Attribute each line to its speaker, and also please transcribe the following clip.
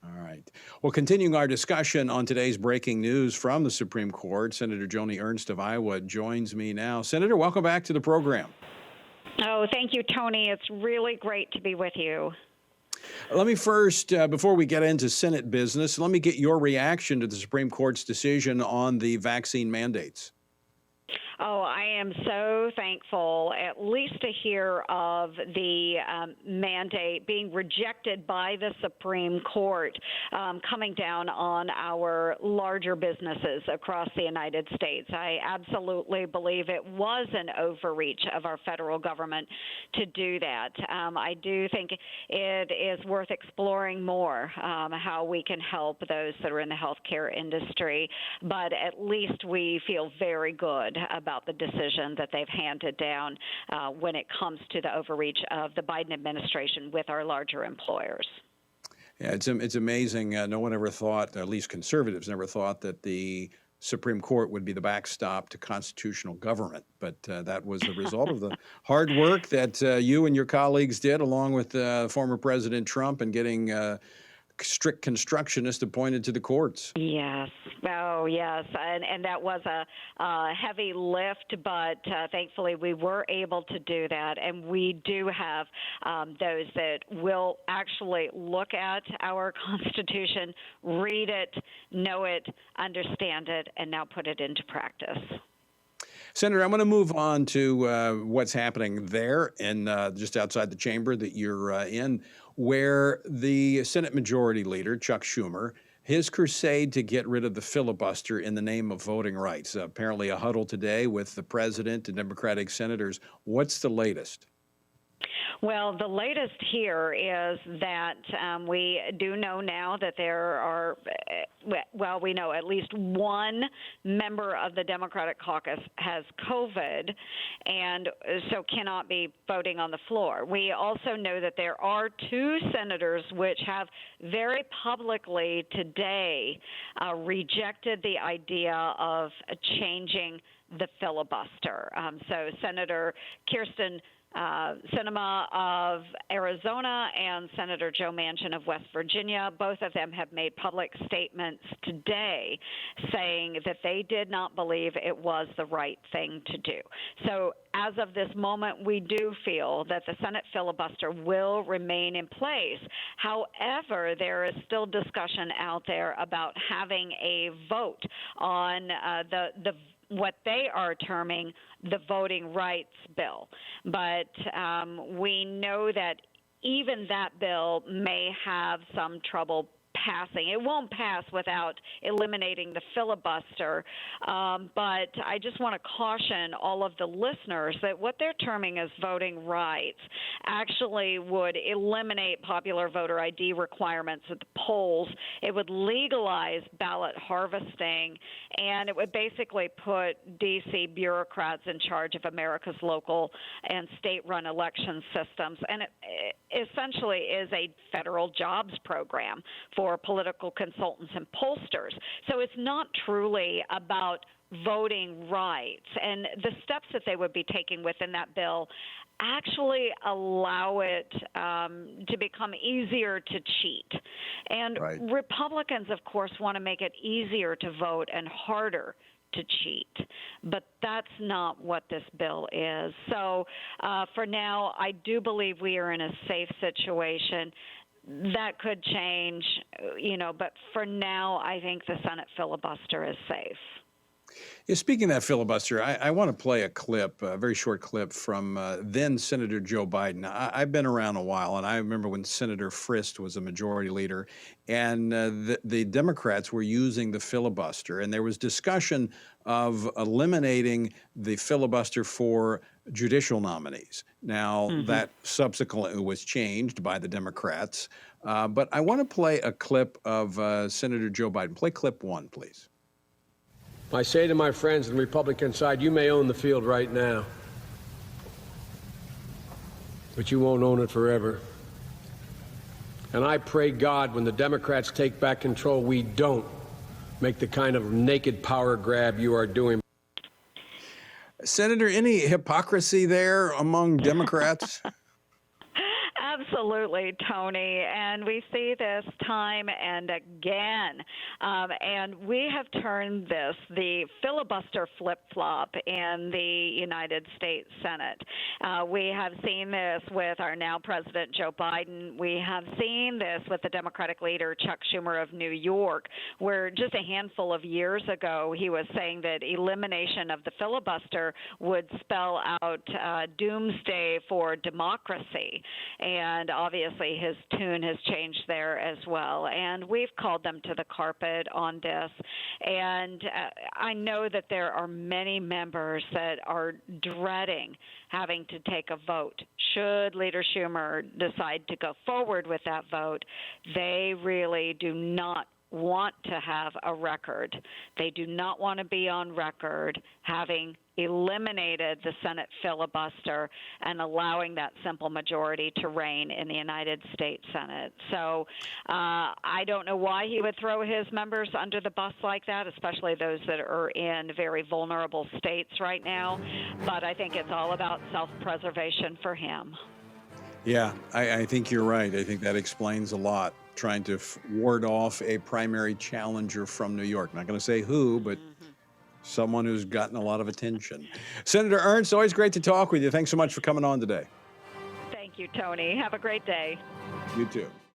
Speaker 1: All right. Well, continuing our discussion on today's breaking news from the Supreme Court, Senator Joni Ernst of Iowa joins me now. Senator, welcome back to the program.
Speaker 2: Oh, thank you, Tony. It's really great to be with you.
Speaker 1: Let me first, before we get into Senate business, let me get your reaction to the Supreme Court's decision on the vaccine mandates.
Speaker 2: Oh, I am so thankful at least to hear of the mandate being rejected by the Supreme Court coming down on our larger businesses across the United States. I absolutely believe it was an overreach of our federal government to do that. I do think it is worth exploring more how we can help those that are in the healthcare industry, but at least we feel very good about the decision that they've handed down when it comes to the overreach of the Biden administration with our larger employers.
Speaker 1: Yeah, it's amazing. No one ever thought, at least conservatives never thought, that the Supreme Court would be the backstop to constitutional government. But that was the result of the hard work that you and your colleagues did, along with former President Trump, in getting strict constructionists appointed to the courts.
Speaker 2: Yes. Oh, yes. And that was a heavy lift, but thankfully we were able to do that. And we do have those that will actually look at our Constitution, read it, know it, understand it, and now put it into practice.
Speaker 1: Senator, I'm going to move on to what's happening there in just outside the chamber that you're in, where the Senate Majority Leader, Chuck Schumer, his crusade to get rid of the filibuster in the name of voting rights. Apparently a huddle today with the president and Democratic senators. What's the latest?
Speaker 2: Well, the latest here is that we do know now that there are, well, we know at least one member of the Democratic caucus has COVID and so cannot be voting on the floor. We also know that there are two senators which have very publicly today rejected the idea of changing the filibuster. So Senator Kirsten Sinema of Arizona and Senator Joe Manchin of West Virginia, both of them have made public statements today saying that they did not believe it was the right thing to do. So as of this moment, we do feel that the Senate filibuster will remain in place. However, there is still discussion out there about having a vote on the what they are terming the voting rights bill. But we know that even that bill may have some trouble passing. It won't pass without eliminating the filibuster, but I just want to caution all of the listeners that what they're terming as voting rights actually would eliminate popular voter ID requirements at the polls. It would legalize ballot harvesting, and it would basically put D.C. bureaucrats in charge of America's local and state-run election systems, and it essentially is a federal jobs program for political consultants and pollsters. So it's not truly about voting rights. And the steps that they would be taking within that bill actually allow it to become easier to cheat. And
Speaker 1: Right.
Speaker 2: Republicans, of course, want to make it easier to vote and harder to cheat. But that's not what this bill is. So for now, I do believe we are in a safe situation. That could change, but for now, I think the Senate filibuster is safe.
Speaker 1: Yeah, speaking of that filibuster, I want to play a clip, a very short clip from then Senator Joe Biden. I've been around a while, and I remember when Senator Frist was a majority leader, and the Democrats were using the filibuster, and there was discussion of eliminating the filibuster for judicial nominees. Now, that subsequently was changed by the Democrats, but I want to play a clip of Senator Joe Biden. Play clip 1, please.
Speaker 3: I say to my friends on the Republican side, you may own the field right now, but you won't own it forever. And I pray God when the Democrats take back control, we don't make the kind of naked power grab you are doing.
Speaker 1: Senator, any hypocrisy there among Democrats?
Speaker 2: Absolutely, Tony. And we see this time and again. And we have turned this, the filibuster flip flop in the United States Senate. We have seen this with our now President Joe Biden. We have seen this with the Democratic leader Chuck Schumer of New York, where just a handful of years ago he was saying that elimination of the filibuster would spell out doomsday for democracy. And obviously his tune has changed there as well. And we've called them to the carpet on this. And I know that there are many members that are dreading having to take a vote. Should Leader Schumer decide to go forward with that vote, they really do not want to have a record. They do not want to be on record having eliminated the Senate filibuster and allowing that simple majority to reign in the United States Senate. So I don't know why he would throw his members under the bus like that, especially those that are in very vulnerable states right now. But I think it's all about self-preservation for him.
Speaker 1: Yeah, I think you're right. I think that explains a lot, trying to ward off a primary challenger from New York. Not going to say who, but someone who's gotten a lot of attention. Senator Ernst, always great to talk with you. Thanks so much for coming on today.
Speaker 2: Thank you, Tony. Have a great day.
Speaker 1: You too.